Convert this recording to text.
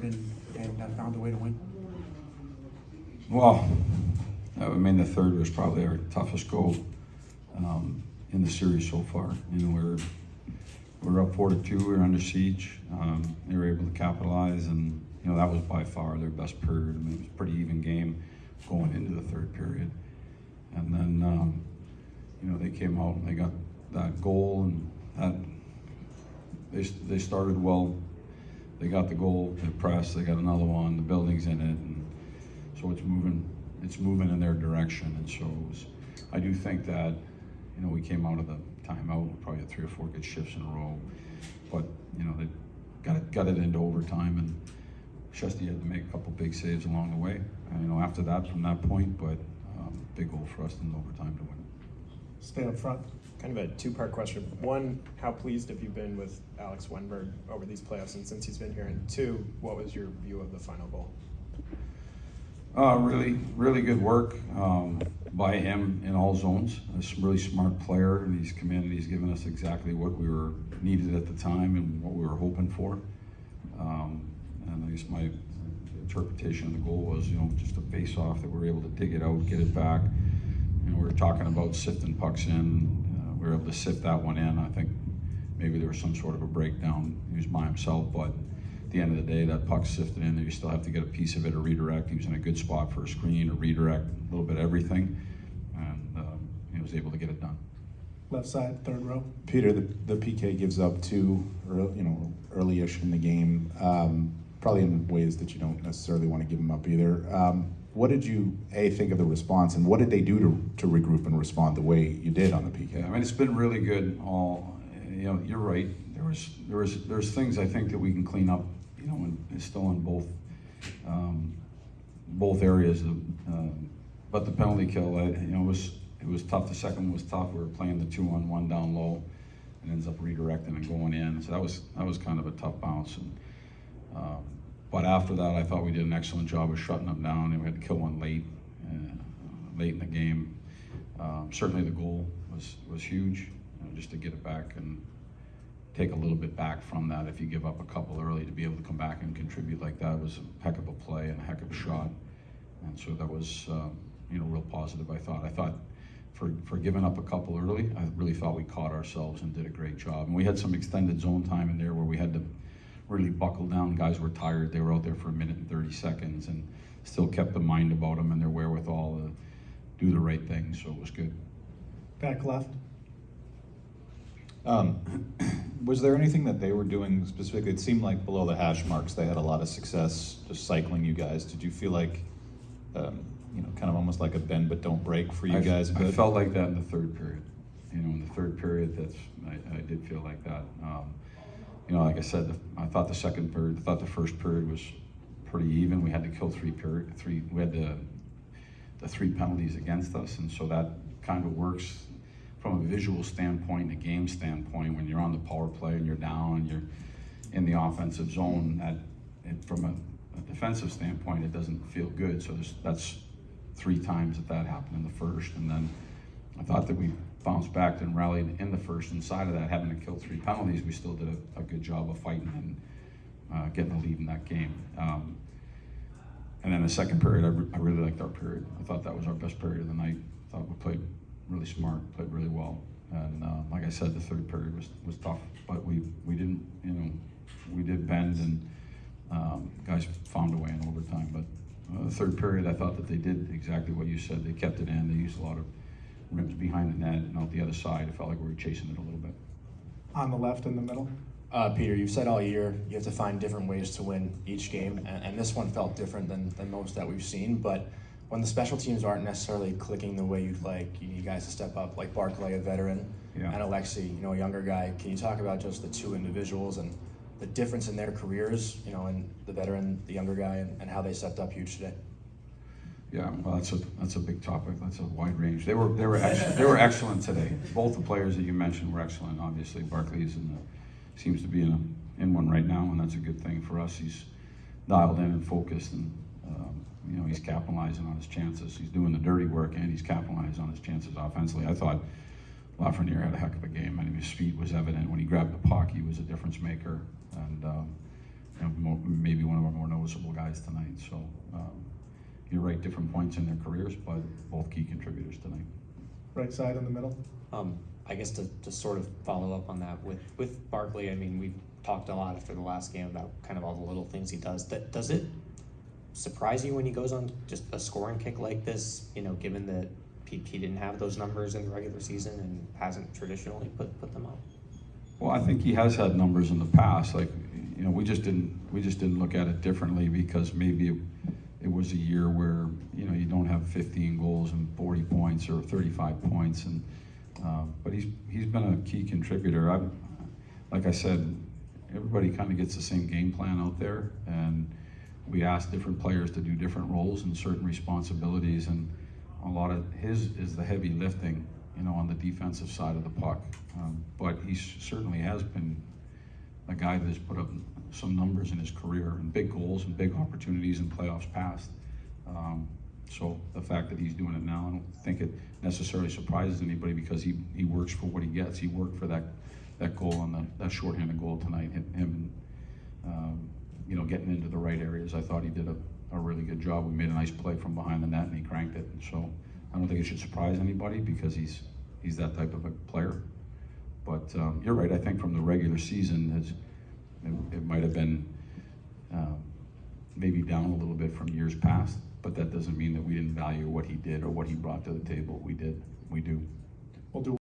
and found a way to win? Well, I mean, the third was probably our toughest goal in the series so far. You know, we're up 4-2. We were under siege. They were able to capitalize, and you know that was by far their best period. I mean, it was a pretty even game going into the third period, and then you know they came out and they got that goal, and that they started well. They got the goal, they pressed, they got another one, the building's in it, and so it's moving in their direction. And so I do think that, you know, we came out of the timeout, we probably had 3 or 4 good shifts in a row, but you know, they got it into overtime, and Shesty had to make a couple big saves along the way. And, you know, after that, from that point, but big goal for us in overtime to win. Stay up front. Kind of a two-part question. One, how pleased have you been with Alex Wennberg over these playoffs and since he's been here? And two, what was your view of the final goal? Really good work by him in all zones. A really smart player, and he's come in and he's given us exactly what we were needed at the time and what we were hoping for. And I guess my interpretation of the goal was, you know, just a face-off that we were able to dig it out, get it back. You know, we were talking about sifting pucks in. We were able to sift that one in. I think maybe there was some sort of a breakdown. He was by himself, but at the end of the day, that puck sifted in there. You still have to get a piece of it, a redirect. He was in a good spot for a screen, a redirect, a little bit of everything, and he was able to get it done. Left side, third row. Peter, the PK gives up 2, early-ish in the game, probably in ways that you don't necessarily want to give them up either. What did you think of the response, and what did they do to regroup and respond the way you did on the PK? Yeah, I mean, it's been really good. You know, you're right. There's things I think that we can clean up. You know, and still in both areas. But the penalty kill, it was tough. The second one was tough. We were playing the 2-on-1 down low, and ends up redirecting and going in. So that was kind of a tough bounce. And, but after that, I thought we did an excellent job of shutting them down, and we had to kill one late in the game. Certainly the goal was huge, just to get it back and take a little bit back from that. If you give up a couple early, to be able to come back and contribute like that was a heck of a play and a heck of a shot. And so that was real positive. I thought for giving up a couple early, I really thought we caught ourselves and did a great job. And we had some extended zone time in there where we had to really buckle down. Guys were tired. They were out there for 1 minute and 30 seconds and still kept the mind about them and their wherewithal to do the right thing, so it was good. Back left. Was there anything that they were doing specifically? It seemed like below the hash marks they had a lot of success just cycling you guys. Did you feel like, kind of almost like a bend but don't break for you guys? I felt like that in the third period. You know, in the third period, I did feel like that. Like I said, I thought the first period was pretty even. We had to kill we had the 3 penalties against us, and so that kind of works from a visual standpoint, a game standpoint. When you're on the power play and you're down and you're in the offensive zone, from a defensive standpoint, it doesn't feel good. So that's 3 times that happened in the first, and then I thought that we bounced back and rallied in the first. Inside of that, having to kill 3 penalties, we still did a good job of fighting and getting a lead in that game. And then the second period, I really liked our period. I thought that was our best period of the night. I thought we played really smart, played really well. And like I said, the third period was tough, but we didn't, we did bend, and guys found a way in overtime. But the third period, I thought that they did exactly what you said. They kept it in. They used a lot of rims behind the net and out the other side. It felt like we were chasing it a little bit. On the left in the middle. Peter, you've said all year you have to find different ways to win each game, and this one felt different than most that we've seen. But when the special teams aren't necessarily clicking the way you'd like, you need guys to step up, like Barclay, a veteran, and Alexi, a younger guy. Can you talk about just the 2 individuals and the difference in their careers, and the veteran, the younger guy, and how they stepped up huge today? Yeah, well, that's a big topic. That's a wide range. They were excellent today. Both the players that you mentioned were excellent. Obviously, Barclay's seems to be in one right now, and that's a good thing for us. He's dialed in and focused, and he's capitalizing on his chances. He's doing the dirty work, and he's capitalizing on his chances offensively. I thought Lafreniere had a heck of a game. I mean, his speed was evident when he grabbed the puck. He was a difference maker, and maybe one of our more noticeable guys tonight. So you're right, different points in their careers, but both key contributors tonight. Right side in the middle. I guess to sort of follow up on that with Barkley, I mean, we've talked a lot after the last game about kind of all the little things he does. Does it surprise you when he goes on just a scoring kick like this, given that he didn't have those numbers in the regular season and hasn't traditionally put them up? Well, I think he has had numbers in the past. Like, we just didn't look at it differently because maybe it was a year where you don't have 15 goals and 40 points or 35 points, and but he's been a key contributor. Like I said, everybody kind of gets the same game plan out there, and we ask different players to do different roles and certain responsibilities, and a lot of his is the heavy lifting, on the defensive side of the puck. But he certainly has been a guy that has put up some numbers in his career and big goals and big opportunities in playoffs past. So the fact that he's doing it now, I don't think it necessarily surprises anybody because he works for what he gets. He worked for that goal on that shorthanded goal tonight. Him getting into the right areas. I thought he did a really good job. We made a nice play from behind the net and he cranked it. And so I don't think it should surprise anybody because he's that type of a player. But you're right. I think from the regular season, it might have been maybe down a little bit from years past, but that doesn't mean that we didn't value what he did or what he brought to the table. We did. We do. We'll do